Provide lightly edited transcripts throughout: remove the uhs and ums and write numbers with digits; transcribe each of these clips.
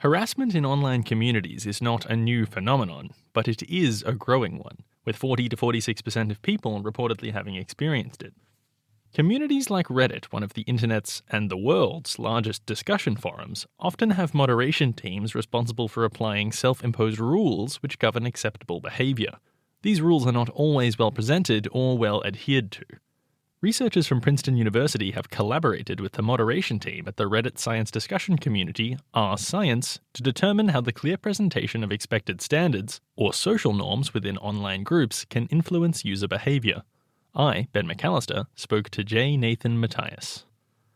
Harassment in online communities is not a new phenomenon, but it is a growing one, with 40 to 46% of people reportedly having experienced it. Communities like Reddit, one of the internet's and the world's largest discussion forums, often have moderation teams responsible for applying self-imposed rules which govern acceptable behaviour. These rules are not always well presented or well adhered to. Researchers from Princeton University have collaborated with the moderation team at the Reddit science discussion community r/Science to determine how the clear presentation of expected standards, or social norms within online groups, can influence user behaviour. I, Ben McAllister, spoke to J. Nathan Matthias.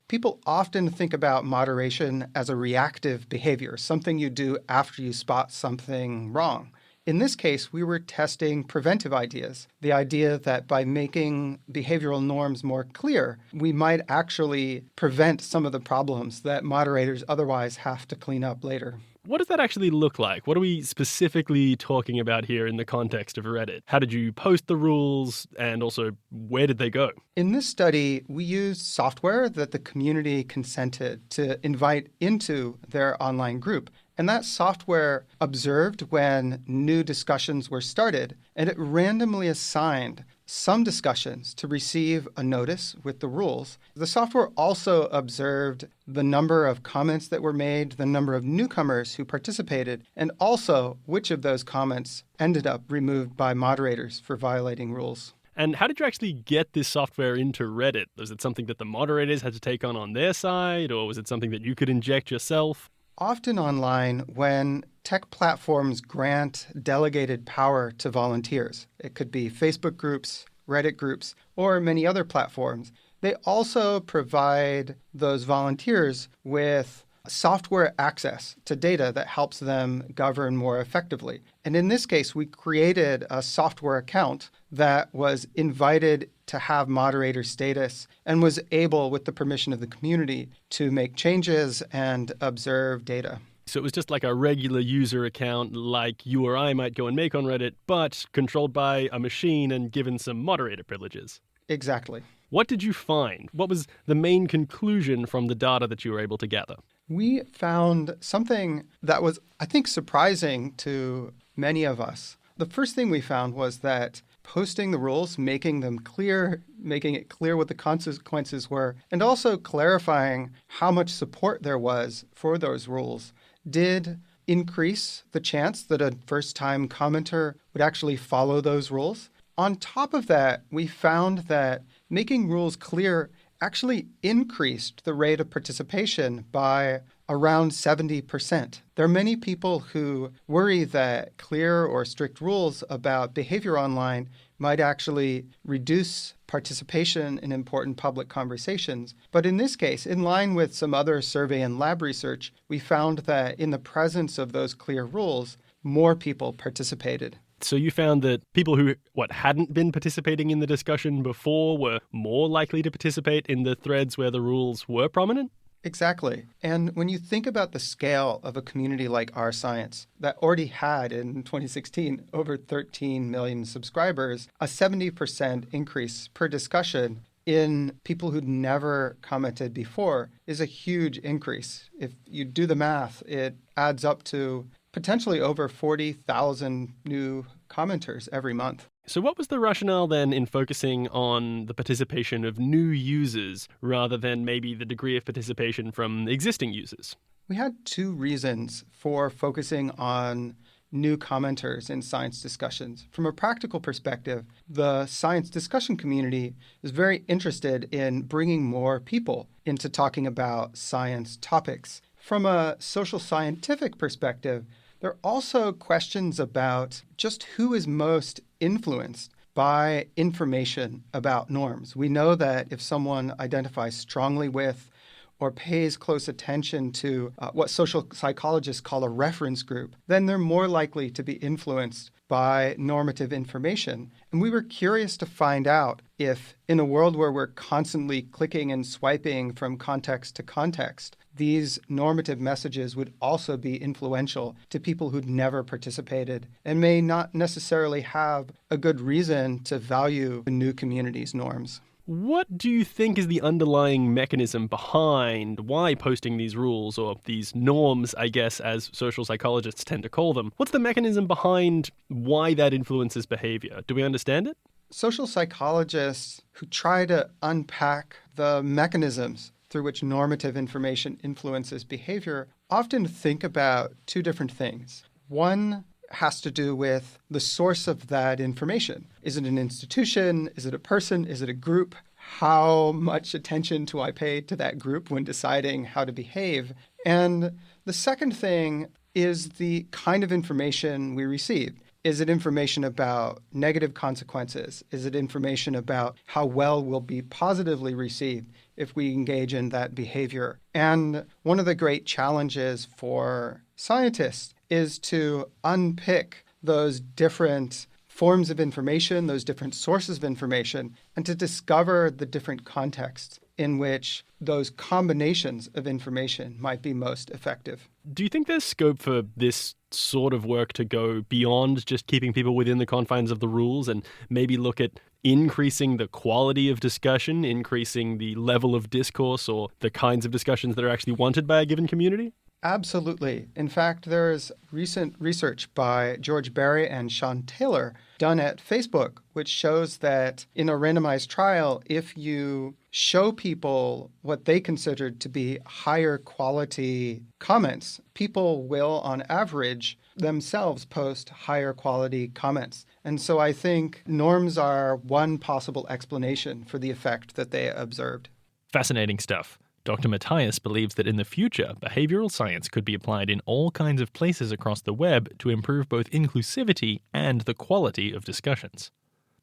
People often think about moderation as a reactive behavior, something you do after you spot something wrong. In this case, we were testing preventive ideas, the idea that by making behavioral norms more clear, we might actually prevent some of the problems that moderators otherwise have to clean up later. What does that actually look like? What are we specifically talking about here in the context of Reddit? How did you post the rules, and also where did they go? In this study, we used software that the community consented to invite into their online group. And that software observed when new discussions were started, and it randomly assigned some discussions to receive a notice with the rules. The software also observed the number of comments that were made, the number of newcomers who participated, and also which of those comments ended up removed by moderators for violating rules. And how did you actually get this software into Reddit? Was it something that the moderators had to take on their side, or was it something that you could inject yourself? Often online, when tech platforms grant delegated power to volunteers, it could be Facebook groups, Reddit groups, or many other platforms, they also provide those volunteers with software access to data that helps them govern more effectively. And in this case, we created a software account that was invited to have moderator status and was able, with the permission of the community, to make changes and observe data. So it was just like a regular user account like you or I might go and make on Reddit, but controlled by a machine and given some moderator privileges. Exactly. What did you find? What was the main conclusion from the data that you were able to gather? We found something that was, I think, surprising to many of us. The first thing we found was that posting the rules, making them clear, making it clear what the consequences were, and also clarifying how much support there was for those rules did increase the chance that a first-time commenter would actually follow those rules. On top of that, we found that making rules clear actually increased the rate of participation by around 70%. There are many people who worry that clear or strict rules about behavior online might actually reduce participation in important public conversations. But in this case, in line with some other survey and lab research, we found that in the presence of those clear rules, more people participated. So you found that people who, hadn't been participating in the discussion before were more likely to participate in the threads where the rules were prominent? Exactly. And when you think about the scale of a community like r/Science that already had, in 2016, over 13 million subscribers, a 70% increase per discussion in people who'd never commented before is a huge increase. If you do the math, it adds up to potentially over 40,000 new commenters every month. So what was the rationale then in focusing on the participation of new users rather than maybe the degree of participation from existing users? We had two reasons for focusing on new commenters in science discussions. From a practical perspective, the science discussion community is very interested in bringing more people into talking about science topics. From a social scientific perspective, there are also questions about just who is most influenced by information about norms. We know that if someone identifies strongly with or pays close attention to what social psychologists call a reference group, then they're more likely to be influenced by normative information. And we were curious to find out if, in a world where we're constantly clicking and swiping from context to context, these normative messages would also be influential to people who'd never participated and may not necessarily have a good reason to value the new community's norms. What do you think is the underlying mechanism behind why posting these rules, or these norms, I guess, as social psychologists tend to call them? What's the mechanism behind why that influences behavior? Do we understand it? Social psychologists who try to unpack the mechanisms through which normative information influences behavior often think about two different things. One has to do with the source of that information. Is it an institution? Is it a person? Is it a group? How much attention do I pay to that group when deciding how to behave? And the second thing is the kind of information we receive. Is it information about negative consequences? Is it information about how well we'll be positively received if we engage in that behavior? And one of the great challenges for scientists is to unpick those different forms of information, those different sources of information, and to discover the different contexts in which those combinations of information might be most effective. Do you think there's scope for this sort of work to go beyond just keeping people within the confines of the rules and maybe look at increasing the quality of discussion, increasing the level of discourse, or the kinds of discussions that are actually wanted by a given community? Absolutely. In fact, there's recent research by George Barry and Sean Taylor done at Facebook, which shows that in a randomized trial, if you show people what they considered to be higher quality comments, people will, on average, themselves post higher quality comments. And so I think norms are one possible explanation for the effect that they observed. Fascinating stuff. Dr. Matthias believes that in the future, behavioral science could be applied in all kinds of places across the web to improve both inclusivity and the quality of discussions.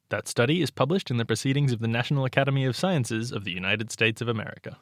That study is published in the Proceedings of the National Academy of Sciences of the United States of America.